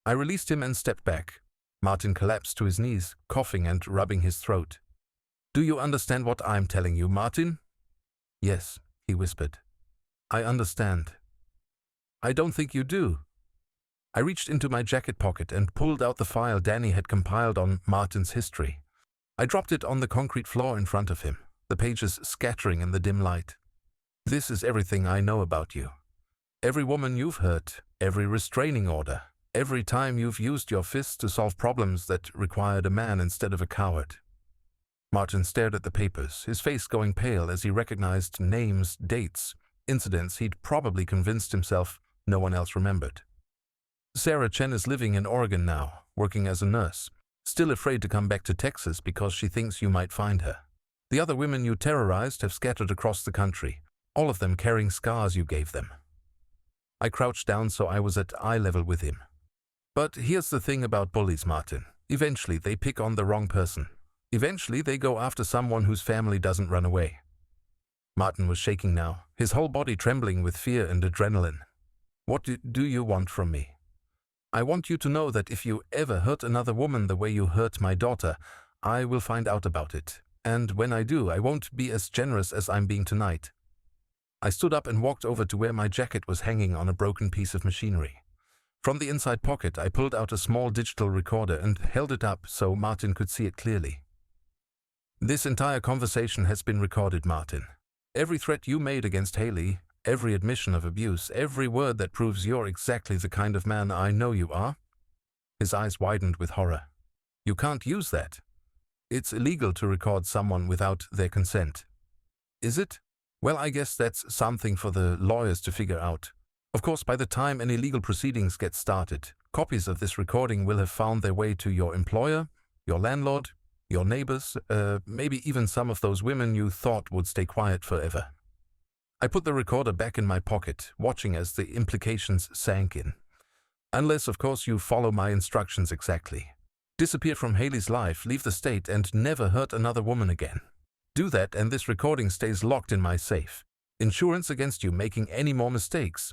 I released him and stepped back. Martin collapsed to his knees, coughing and rubbing his throat. Do you understand what I'm telling you, Martin? Yes, he whispered. I understand. I don't think you do. I reached into my jacket pocket and pulled out the file Danny had compiled on Martin's history. I dropped it on the concrete floor in front of him, the pages scattering in the dim light. This is everything I know about you. Every woman you've hurt, every restraining order, every time you've used your fists to solve problems that required a man instead of a coward. Martin stared at the papers, his face going pale as he recognized names, dates, incidents he'd probably convinced himself no one else remembered. Sarah Chen is living in Oregon now, working as a nurse, still afraid to come back to Texas because she thinks you might find her. The other women you terrorized have scattered across the country, all of them carrying scars you gave them. I crouched down so I was at eye level with him. But here's the thing about bullies, Martin. Eventually they pick on the wrong person. Eventually they go after someone whose family doesn't run away. Martin was shaking now, his whole body trembling with fear and adrenaline. What do you want from me? I want you to know that if you ever hurt another woman the way you hurt my daughter, I will find out about it. And when I do, I won't be as generous as I'm being tonight. I stood up and walked over to where my jacket was hanging on a broken piece of machinery. From the inside pocket, I pulled out a small digital recorder and held it up so Martin could see it clearly. This entire conversation has been recorded, Martin. Every threat you made against Haley, every admission of abuse, every word that proves you're exactly the kind of man I know you are. His eyes widened with horror. You can't use that. It's illegal to record someone without their consent. Is it? Well, I guess that's something for the lawyers to figure out. Of course, by the time any legal proceedings get started, copies of this recording will have found their way to your employer, your landlord, your neighbors, maybe even some of those women you thought would stay quiet forever. I put the recorder back in my pocket, watching as the implications sank in. Unless, of course, you follow my instructions exactly. Disappear from Haley's life, leave the state, and never hurt another woman again. Do that and this recording stays locked in my safe. Insurance against you making any more mistakes.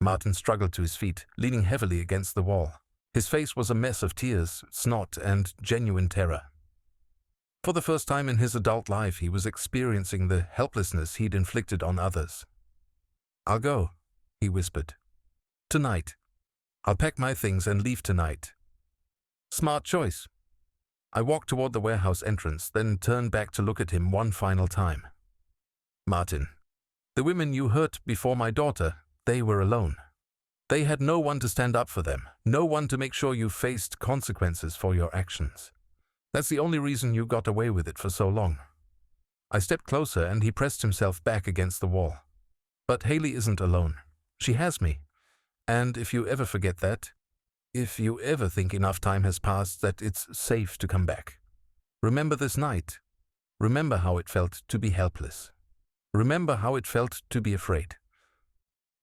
Martin struggled to his feet, leaning heavily against the wall. His face was a mess of tears, snot, and genuine terror. For the first time in his adult life, he was experiencing the helplessness he'd inflicted on others. I'll go, he whispered. Tonight. I'll pack my things and leave tonight. Smart choice. I walked toward the warehouse entrance, then turned back to look at him one final time. Martin, the women you hurt before my daughter, they were alone. They had no one to stand up for them, no one to make sure you faced consequences for your actions. That's the only reason you got away with it for so long. I stepped closer and he pressed himself back against the wall. But Haley isn't alone. She has me. And if you ever forget that, if you ever think enough time has passed that it's safe to come back, remember this night. Remember how it felt to be helpless. Remember how it felt to be afraid.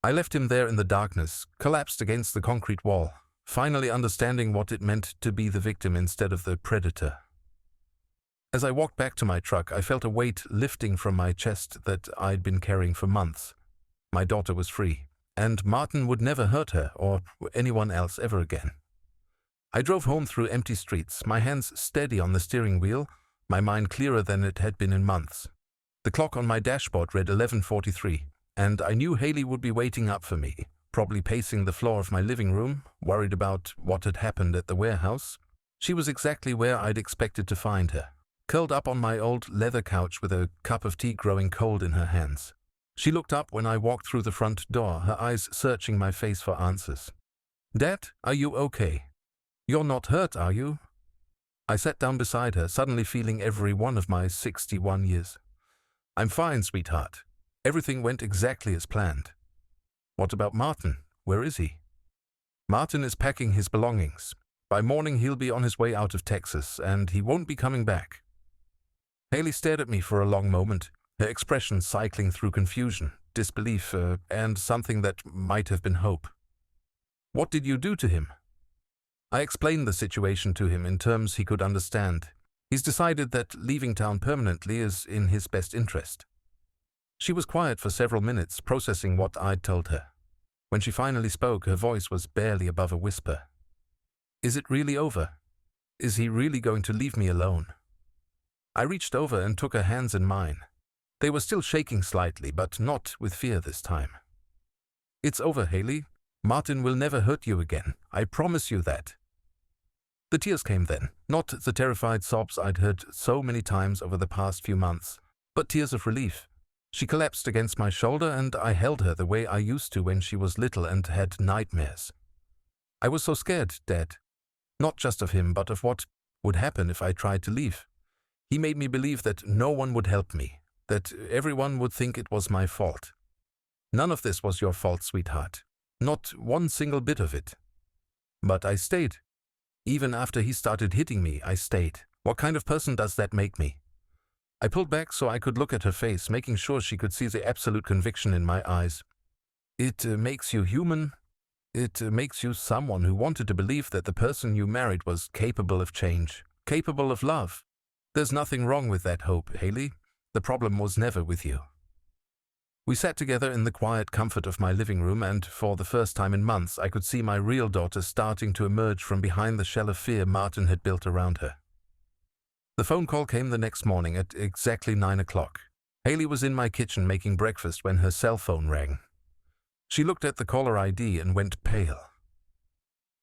I left him there in the darkness, collapsed against the concrete wall, finally understanding what it meant to be the victim instead of the predator. As I walked back to my truck, I felt a weight lifting from my chest that I'd been carrying for months. My daughter was free, and Martin would never hurt her or anyone else ever again. I drove home through empty streets, my hands steady on the steering wheel, my mind clearer than it had been in months. The clock on my dashboard read 11:43, and I knew Haley would be waiting up for me, probably pacing the floor of my living room, worried about what had happened at the warehouse. She was exactly where I'd expected to find her, curled up on my old leather couch with a cup of tea growing cold in her hands. She looked up when I walked through the front door, her eyes searching my face for answers. "Dad, are you okay? You're not hurt, are you?" I sat down beside her, suddenly feeling every one of my 61 years. "I'm fine, sweetheart. Everything went exactly as planned." "What about Martin? Where is he?" "Martin is packing his belongings. By morning he'll be on his way out of Texas, and he won't be coming back." Haley stared at me for a long moment, her expression cycling through confusion, disbelief, and something that might have been hope. "What did you do to him?" I explained the situation to him in terms he could understand. He's decided that leaving town permanently is in his best interest. She was quiet for several minutes, processing what I'd told her. When she finally spoke, her voice was barely above a whisper. "Is it really over? Is he really going to leave me alone?" I reached over and took her hands in mine. They were still shaking slightly, but not with fear this time. "It's over, Haley. Martin will never hurt you again. I promise you that." The tears came then, not the terrified sobs I'd heard so many times over the past few months, but tears of relief. She collapsed against my shoulder, and I held her the way I used to when she was little and had nightmares. "I was so scared, Dad. Not just of him, but of what would happen if I tried to leave. He made me believe that no one would help me, that everyone would think it was my fault. None of this was your fault, sweetheart. Not one single bit of it. But I stayed. Even after he started hitting me, I stayed. What kind of person does that make me?" I pulled back so I could look at her face, making sure she could see the absolute conviction in my eyes. "It makes you human. It makes you someone who wanted to believe that the person you married was capable of change, capable of love. There's nothing wrong with that hope, Haley. The problem was never with you." We sat together in the quiet comfort of my living room, and for the first time in months I could see my real daughter starting to emerge from behind the shell of fear Martin had built around her. The phone call came the next morning at exactly 9 o'clock. Haley was in my kitchen making breakfast when her cell phone rang. She looked at the caller ID and went pale.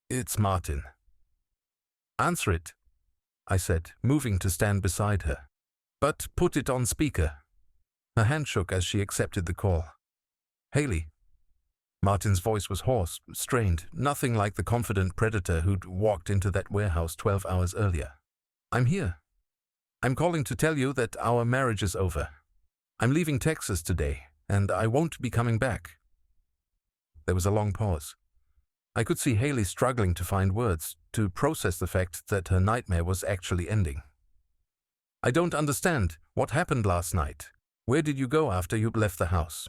"It's Martin." "Answer it," I said, moving to stand beside her. "But put it on speaker." Her hand shook as she accepted the call. "Haley." Martin's voice was hoarse, strained, nothing like the confident predator who'd walked into that warehouse 12 hours earlier. "I'm here. I'm calling to tell you that our marriage is over. I'm leaving Texas today, and I won't be coming back." There was a long pause. I could see Haley struggling to find words, to process the fact that her nightmare was actually ending. "I don't understand. What happened last night? Where did you go after you'd left the house?"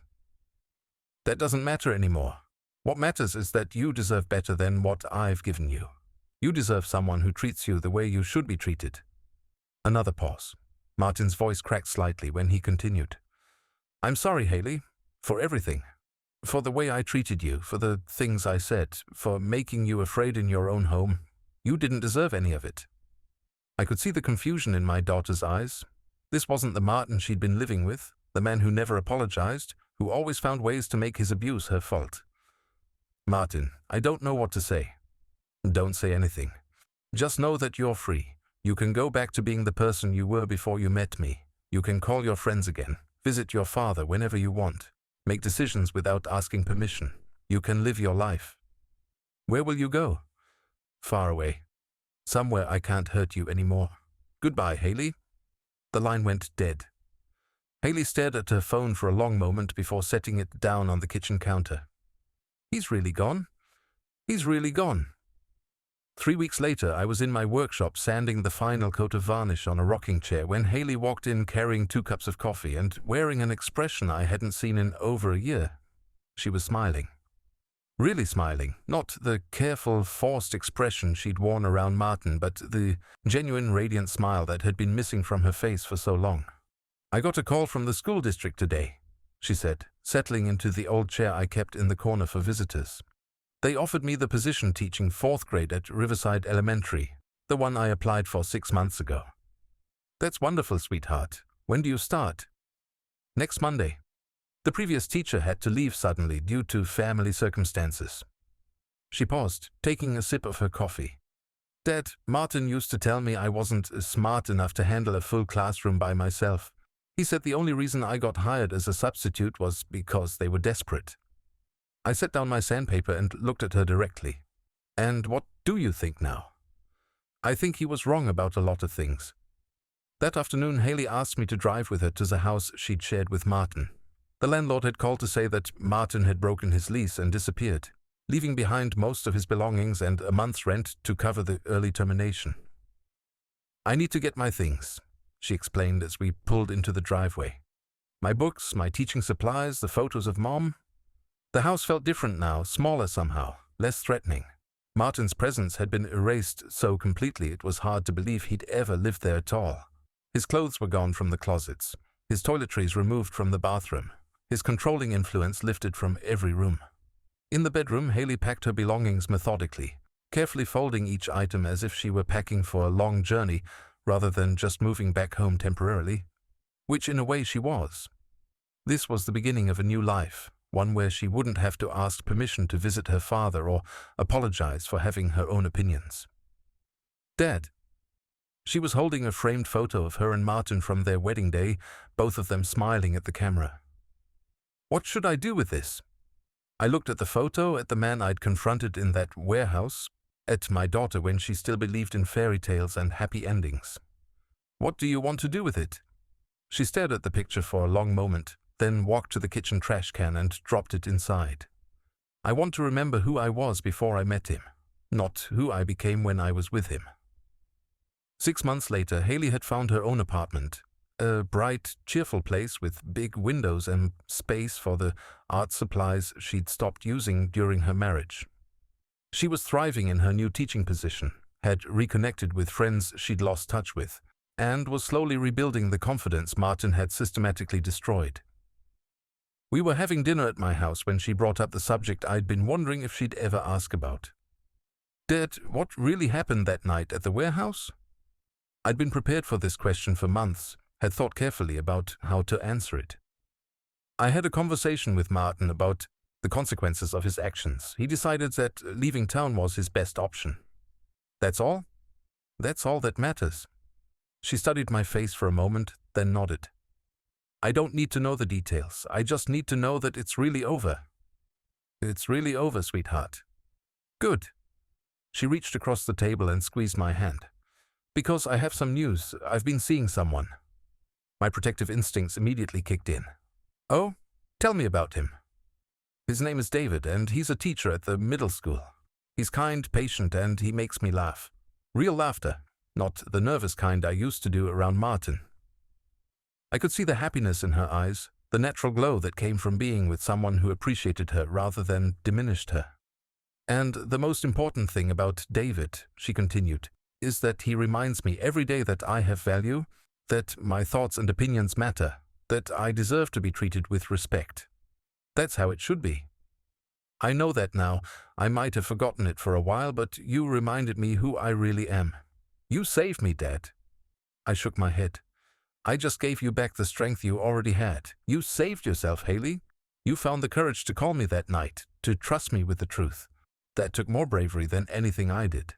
"That doesn't matter anymore. What matters is that you deserve better than what I've given you. You deserve someone who treats you the way you should be treated." Another pause. Martin's voice cracked slightly when he continued. "I'm sorry, Haley, for everything. For the way I treated you, for the things I said, for making you afraid in your own home. You didn't deserve any of it." I could see the confusion in my daughter's eyes. This wasn't the Martin she'd been living with, the man who never apologized, who always found ways to make his abuse her fault. "Martin, I don't know what to say." "Don't say anything. Just know that you're free. You can go back to being the person you were before you met me. You can call your friends again, visit your father whenever you want, make decisions without asking permission. You can live your life." "Where will you go?" "Far away. Somewhere I can't hurt you anymore. Goodbye, Haley." The line went dead. Haley stared at her phone for a long moment before setting it down on the kitchen counter. "He's really gone? He's really gone." 3 weeks later, I was in my workshop sanding the final coat of varnish on a rocking chair when Haley walked in carrying 2 cups of coffee and wearing an expression I hadn't seen in over a year. She was smiling. Really smiling, not the careful, forced expression she'd worn around Martin, but the genuine, radiant smile that had been missing from her face for so long. "I got a call from the school district today," she said, settling into the old chair I kept in the corner for visitors. "They offered me the position teaching 4th grade at Riverside Elementary, the one I applied for 6 months ago." "That's wonderful, sweetheart. When do you start?" "Next Monday." The previous teacher had to leave suddenly due to family circumstances. She paused, taking a sip of her coffee. Dad, Martin used to tell me I wasn't smart enough to handle a full classroom by myself. He said the only reason I got hired as a substitute was because they were desperate. I set down my sandpaper and looked at her directly. And what do you think now? I think he was wrong about a lot of things. That afternoon, Haley asked me to drive with her to the house she'd shared with Martin. The landlord had called to say that Martin had broken his lease and disappeared, leaving behind most of his belongings and a month's rent to cover the early termination. I need to get my things, she explained as we pulled into the driveway. My books, my teaching supplies, the photos of Mom. The house felt different now, smaller somehow, less threatening. Martin's presence had been erased so completely it was hard to believe he'd ever lived there at all. His clothes were gone from the closets, his toiletries removed from the bathroom, his controlling influence lifted from every room. In the bedroom, Haley packed her belongings methodically, carefully folding each item as if she were packing for a long journey rather than just moving back home temporarily, which in a way she was. This was the beginning of a new life, one where she wouldn't have to ask permission to visit her father or apologize for having her own opinions. Dad. She was holding a framed photo of her and Martin from their wedding day, both of them smiling at the camera. What should I do with this? I looked at the photo, at the man I'd confronted in that warehouse, at my daughter when she still believed in fairy tales and happy endings. What do you want to do with it? She stared at the picture for a long moment, then walked to the kitchen trash can and dropped it inside. I want to remember who I was before I met him, not who I became when I was with him. 6 months later, Haley had found her own apartment, a bright, cheerful place with big windows and space for the art supplies she'd stopped using during her marriage. She was thriving in her new teaching position, had reconnected with friends she'd lost touch with, and was slowly rebuilding the confidence Martin had systematically destroyed. We were having dinner at my house when she brought up the subject I'd been wondering if she'd ever ask about. Dad, what really happened that night at the warehouse? I'd been prepared for this question for months, had thought carefully about how to answer it. I had a conversation with Martin about the consequences of his actions. He decided that leaving town was his best option. That's all? That's all that matters. She studied my face for a moment, then nodded. I don't need to know the details. I just need to know that it's really over. It's really over, sweetheart. Good. She reached across the table and squeezed my hand. Because I have some news. I've been seeing someone. My protective instincts immediately kicked in. Oh? Tell me about him. His name is David, and he's a teacher at the middle school. He's kind, patient, and he makes me laugh. Real laughter, not the nervous kind I used to do around Martin. I could see the happiness in her eyes, the natural glow that came from being with someone who appreciated her rather than diminished her. And the most important thing about David, she continued, is that he reminds me every day that I have value, that my thoughts and opinions matter, that I deserve to be treated with respect. That's how it should be. I know that now. I might have forgotten it for a while, but you reminded me who I really am. You saved me, Dad. I shook my head. I just gave you back the strength you already had. You saved yourself, Haley. You found the courage to call me that night, to trust me with the truth. That took more bravery than anything I did.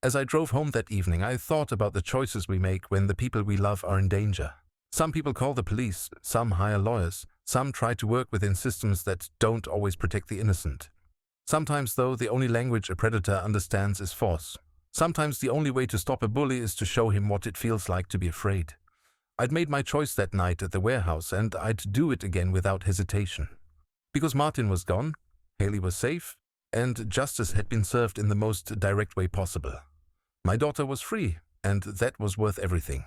As I drove home that evening, I thought about the choices we make when the people we love are in danger. Some people call the police, some hire lawyers, some try to work within systems that don't always protect the innocent. Sometimes, though, the only language a predator understands is force. Sometimes the only way to stop a bully is to show him what it feels like to be afraid. I'd made my choice that night at the warehouse, and I'd do it again without hesitation. Because Martin was gone, Haley was safe, and justice had been served in the most direct way possible. My daughter was free, and that was worth everything.